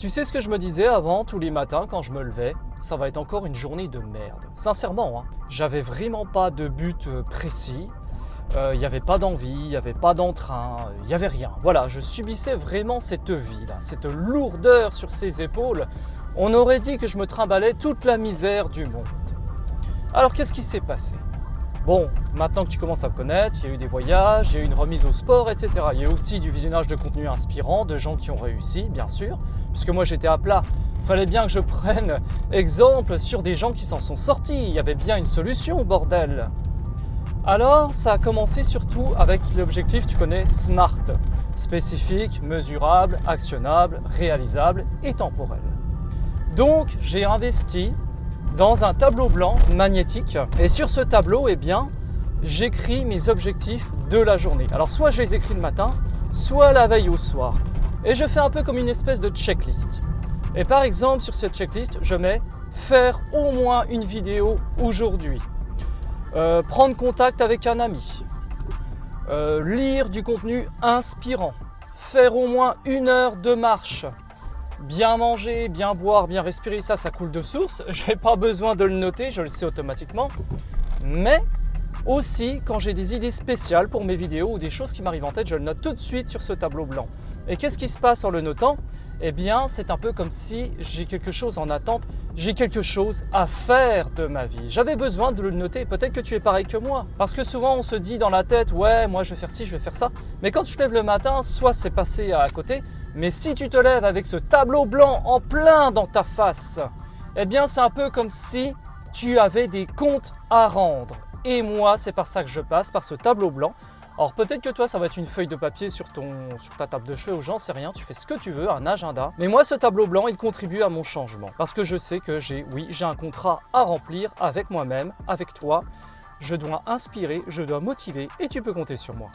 Tu sais ce que je me disais avant, tous les matins quand je me levais? Ça va être encore une journée de merde. Sincèrement, hein, j'avais vraiment pas de but précis. Il n'y avait pas d'envie, il n'y avait pas d'entrain, il n'y avait rien. Voilà, je subissais vraiment cette vie-là, cette lourdeur sur ses épaules. On aurait dit que je me trimballais toute la misère du monde. Alors qu'est-ce qui s'est passé? Bon, maintenant que tu commences à me connaître, il y a eu des voyages, il y a eu une remise au sport, etc. Il y a eu aussi du visionnage de contenu inspirant, de gens qui ont réussi, bien sûr, puisque moi j'étais à plat. Il fallait bien que je prenne exemple sur des gens qui s'en sont sortis. Il y avait bien une solution, bordel. Alors, ça a commencé surtout avec l'objectif, tu connais, SMART. Spécifique, mesurable, actionnable, réalisable et temporel. Donc, j'ai investi dans un tableau blanc magnétique et sur ce tableau, eh bien, j'écris mes objectifs de la journée. Alors, soit je les écris le matin, soit la veille au soir. Et je fais un peu comme une espèce de checklist. Et par exemple, sur cette checklist, je mets faire au moins une vidéo aujourd'hui. Prendre contact avec un ami, lire du contenu inspirant, faire au moins 1 heure de marche, bien manger, bien boire, bien respirer, ça coule de source, je n'ai pas besoin de le noter, je le sais automatiquement, mais aussi quand j'ai des idées spéciales pour mes vidéos ou des choses qui m'arrivent en tête, je le note tout de suite sur ce tableau blanc. Et qu'est-ce qui se passe en le notant? Eh bien, c'est un peu comme si j'ai quelque chose en attente, j'ai quelque chose à faire de ma vie. J'avais besoin de le noter, peut-être que tu es pareil que moi. Parce que souvent, on se dit dans la tête, ouais, moi je vais faire ci, je vais faire ça. Mais quand tu te lèves le matin, soit c'est passé à côté, mais si tu te lèves avec ce tableau blanc en plein dans ta face, eh bien, c'est un peu comme si tu avais des comptes à rendre. Et moi, c'est par ça que je passe, par ce tableau blanc. Alors peut-être que toi, ça va être une feuille de papier sur ta table de chevet ou j'en sais rien, tu fais ce que tu veux, un agenda. Mais moi, ce tableau blanc, il contribue à mon changement. Parce que je sais que j'ai un contrat à remplir avec moi-même, avec toi. Je dois inspirer, je dois motiver et tu peux compter sur moi.